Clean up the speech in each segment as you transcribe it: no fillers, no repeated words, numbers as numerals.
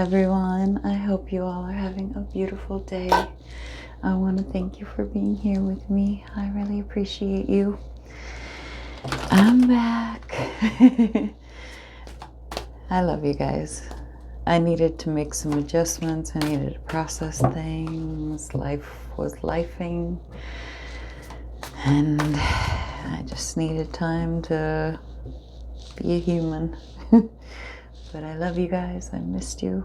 everyone. I hope you all are having a beautiful day. I want to thank you for being here with me. I really appreciate you. I'm back. I love you guys. I needed to make some adjustments. I needed to process things. Life was lifing. And I just needed time to be a human. But I love you guys. I missed you.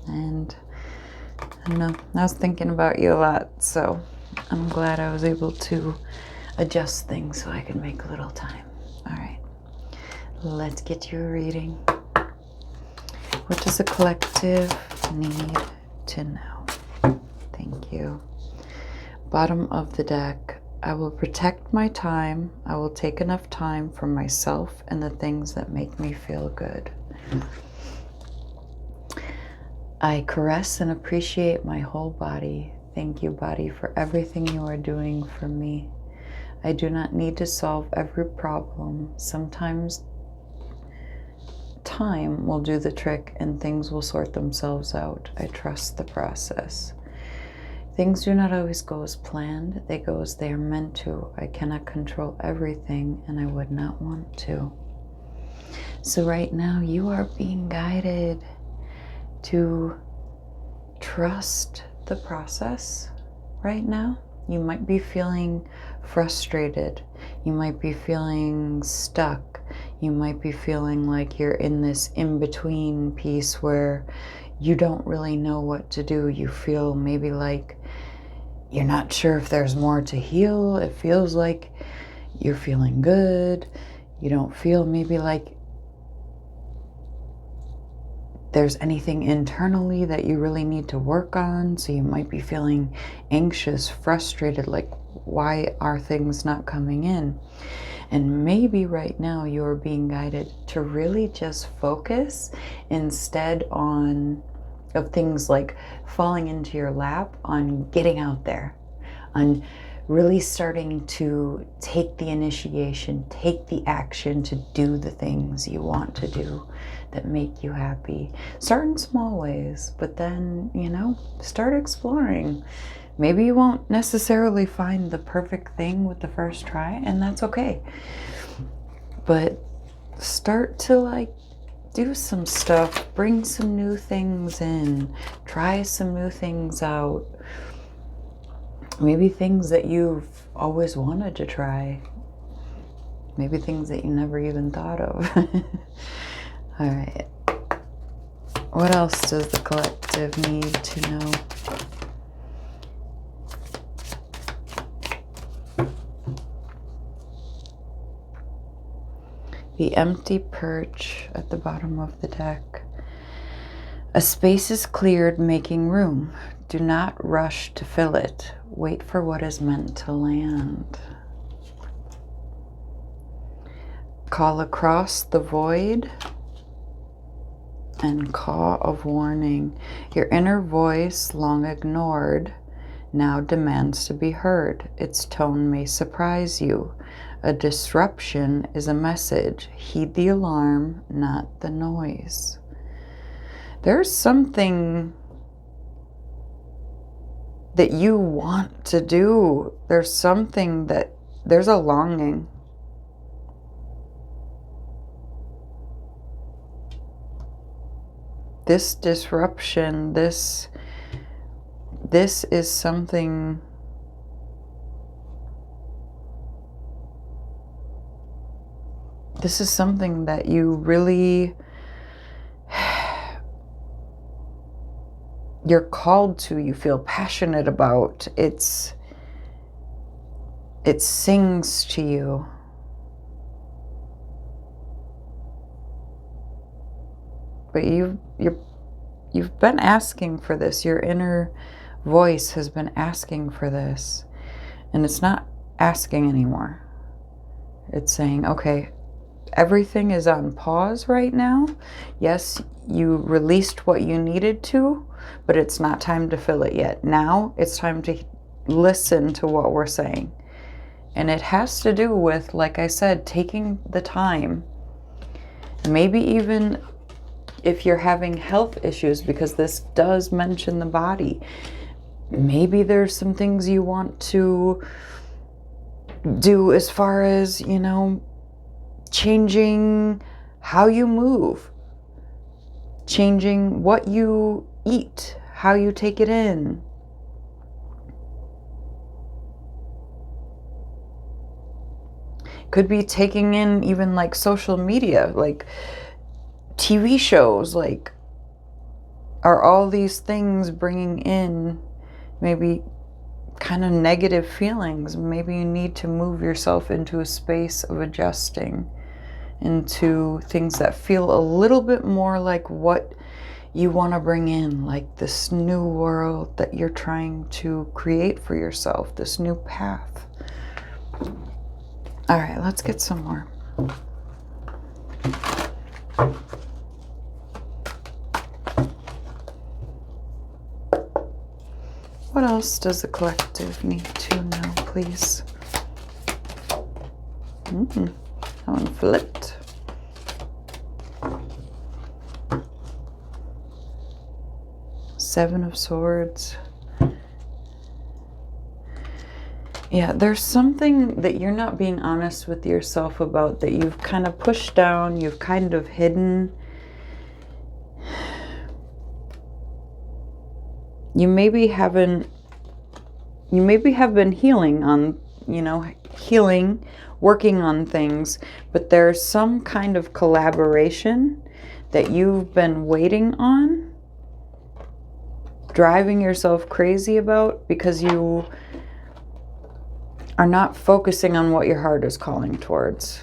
And I don't know, I was thinking about you a lot. So I'm glad I was able to adjust things so I could make a little time. All right, let's get you a reading. What does the collective need to know? Thank you. Bottom of the deck. I will protect my time. I will take enough time for myself and the things that make me feel good. I caress and appreciate my whole body. Thank you, body, for everything you are doing for me. I do not need to solve every problem. Sometimes time will do the trick and things will sort themselves out. I trust the process. Things do not always go as planned. They go as they are meant to. I cannot control everything, and I would not want to. So right now, you are being guided to trust the process right now. You might be feeling frustrated. You might be feeling stuck. You might be feeling like you're in this in-between piece where you don't really know what to do. You feel maybe like you're not sure if there's more to heal. It feels like you're feeling good. You don't feel maybe like there's anything internally that you really need to work on. So you might be feeling anxious, frustrated, like why are things not coming in? And maybe right now you're being guided to really just focus instead of things like falling into your lap, on getting out there, on really starting to take the initiation, take the action to do the things you want to do that make you happy. Start in small ways, but then, start exploring. Maybe you won't necessarily find the perfect thing with the first try, and that's okay. But start to do some stuff, bring some new things in, try some new things out. Maybe things that you've always wanted to try. Maybe things that you never even thought of. All right. What else does the collective need to know? The empty perch at the bottom of the deck. A space is cleared, making room. Do not rush to fill it. Wait for what is meant to land. Call across the void and call of warning. Your inner voice, long ignored, now demands to be heard. Its tone may surprise you. A disruption is a message. Heed the alarm, not the noise. There's something that you want to do. There's a longing. This disruption, this is something that you really, you're called to, you feel passionate about. It sings to you. But you've been asking for this. Your inner voice has been asking for this. And it's not asking anymore. It's saying, okay, everything is on pause right now. Yes, you released what you needed to, but it's not time to fill it yet. Now it's time to listen to what we're saying. And it has to do with, like I said, taking the time, maybe even If you're having health issues, because this does mention the body, maybe there's some things you want to do as far as, changing how you move, changing what you eat, how you take it in. Could be taking in even like social media, like TV shows, like, are all these things bringing in maybe kind of negative feelings? Maybe you need to move yourself into a space of adjusting into things that feel a little bit more like what you want to bring in, like this new world that you're trying to create for yourself, this new path. All right, let's get some more. What else does the collective need to know, please? That one flipped. Seven of Swords. Yeah, there's something that you're not being honest with yourself about, that you've kind of pushed down, you've kind of hidden. You maybe have been healing on, working on things, but there's some kind of collaboration that you've been waiting on, driving yourself crazy about, because you are not focusing on what your heart is calling towards.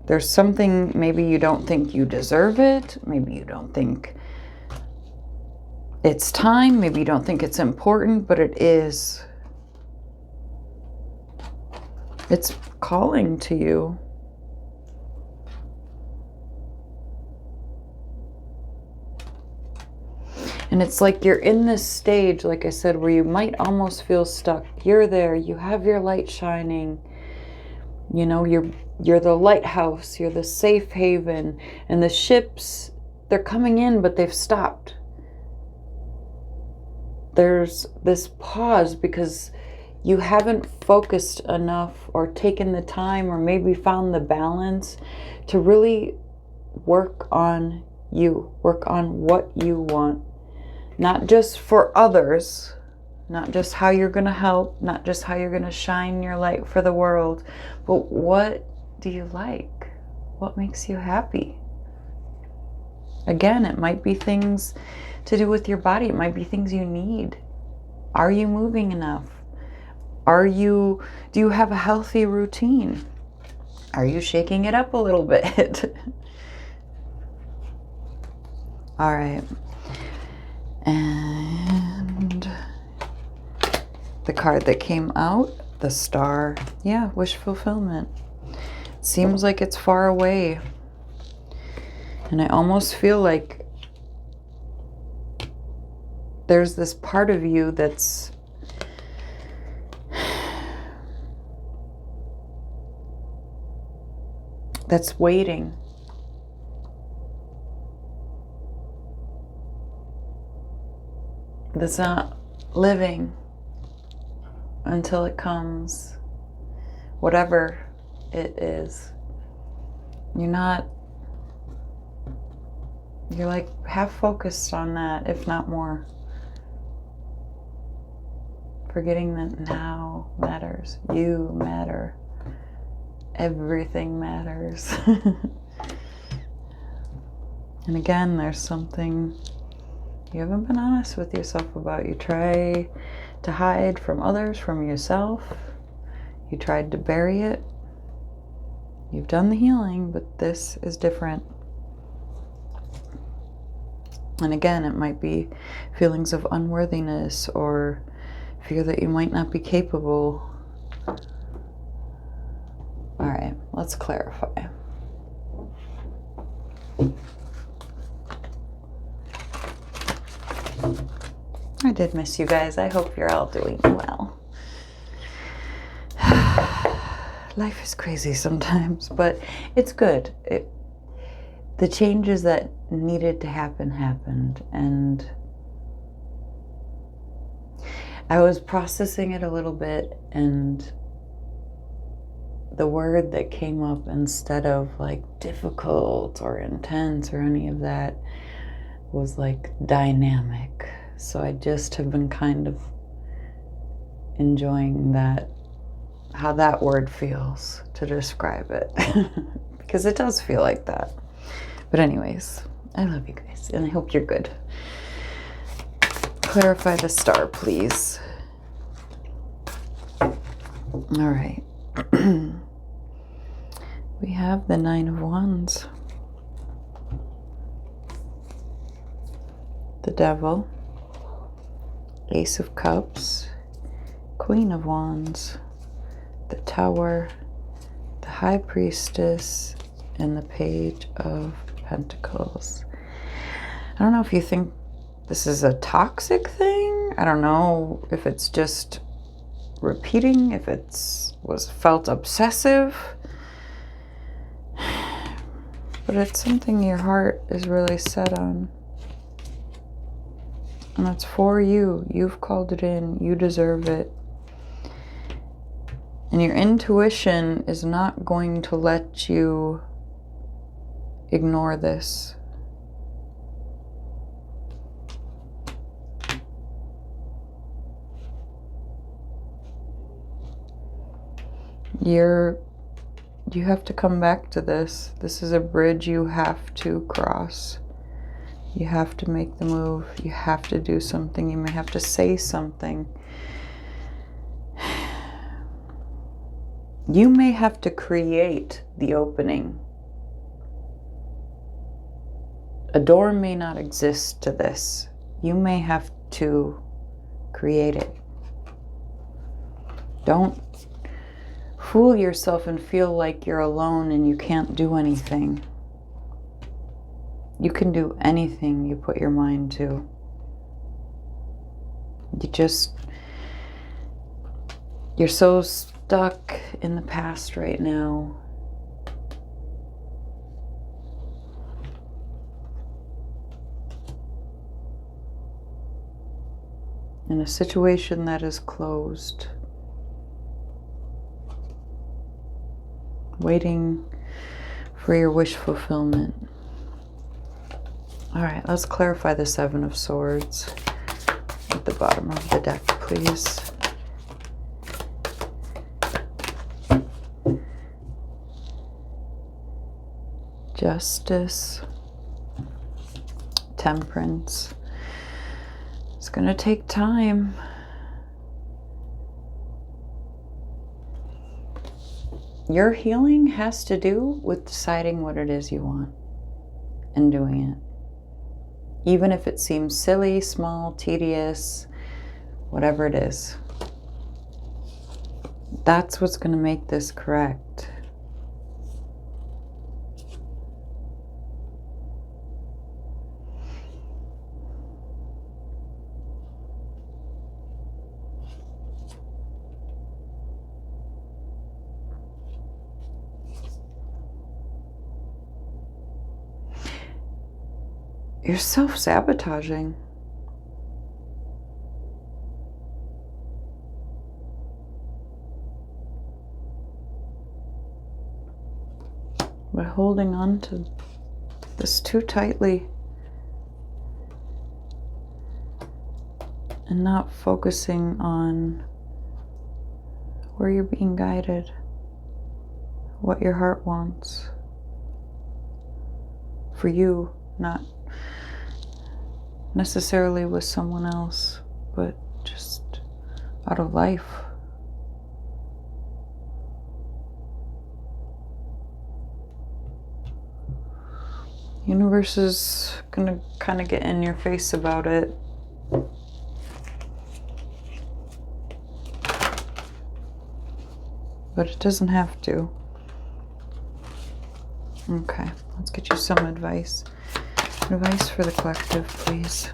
There's something, maybe you don't think you deserve it, maybe you don't think it's time, maybe you don't think it's important, but it is. It's calling to you. And it's like you're in this stage, like I said, where you might almost feel stuck. You're there, you have your light shining. You're the lighthouse, you're the safe haven, and the ships, they're coming in, but they've stopped. There's this pause because you haven't focused enough or taken the time or maybe found the balance to really work on you, work on what you want. Not just for others, not just how you're going to help, not just how you're going to shine your light for the world, but what do you like? What makes you happy? Again, it might be things to do with your body. It might be things you need. Are you moving enough? Do you have a healthy routine? Are you shaking it up a little bit? All right. And the card that came out, the Star. Yeah, wish fulfillment. Seems like it's far away. And I almost feel like there's this part of you that's waiting. That's not living until it comes. Whatever it is. You're like half focused on that, if not more. Forgetting that now matters. You matter. Everything matters. And again, there's something you haven't been honest with yourself about. You try to hide from others, from yourself. You tried to bury it. You've done the healing, but this is different. And again, it might be feelings of unworthiness or fear that you might not be capable. All right, let's clarify. I did miss you guys. I hope you're all doing well. Life is crazy sometimes, but it's good. the changes that needed to happen happened, and I was processing it a little bit, and the word that came up instead of like difficult or intense or any of that was like dynamic. So I just have been kind of enjoying that, how that word feels to describe it, because it does feel like that. But anyways, I love you guys, and I hope you're good. Clarify the star, please. All right. We have the Nine of Wands, the Devil, Ace of Cups, Queen of Wands, the Tower, the High Priestess, and the Page of Pentacles. I don't know if you think this is a toxic thing. I don't know if it's just repeating, if was felt obsessive, but it's something your heart is really set on. And it's for you. You've called it in. You deserve it. And your intuition is not going to let you ignore this. You have to come back to this. This is a bridge you have to cross. You have to make the move. You have to do something. You may have to say something. You may have to create the opening. A door may not exist to this. You may have to create it. Don't fool yourself and feel like you're alone and you can't do anything. You can do anything you put your mind to. You're so stuck in the past right now. In a situation that is closed. Waiting for your wish fulfillment. All right, let's clarify the Seven of Swords at the bottom of the deck, please. Justice, Temperance. It's going to take time. Your healing has to do with deciding what it is you want and doing it. Even if it seems silly, small, tedious, whatever it is. That's what's going to make this correct. You're self-sabotaging. By holding on to this too tightly and not focusing on where you're being guided, what your heart wants for you, not necessarily with someone else, but just out of life. Universe is gonna kind of get in your face about it. But it doesn't have to. Okay, let's get you some advice. Advice for the collective, please.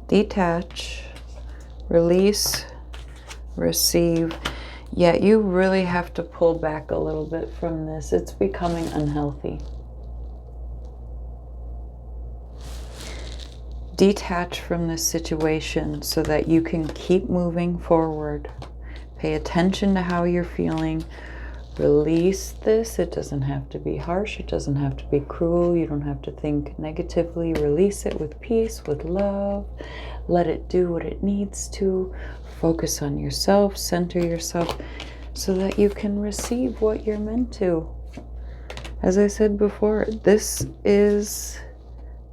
Detach Release, receive. Yeah, you really have to pull back a little bit from this. It's becoming unhealthy. Detach from this situation so that you can keep moving forward. Pay attention to how you're feeling. Release this. It doesn't have to be harsh. It doesn't have to be cruel. You don't have to think negatively. Release it with peace, with love. Let it do what it needs to. Focus on yourself. Center yourself so that you can receive what you're meant to. As I said before, this is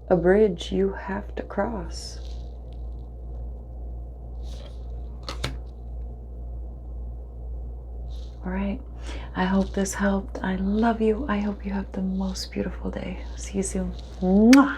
a bridge you have to cross. All right. I hope this helped. I love you. I hope you have the most beautiful day. See you soon. Mwah!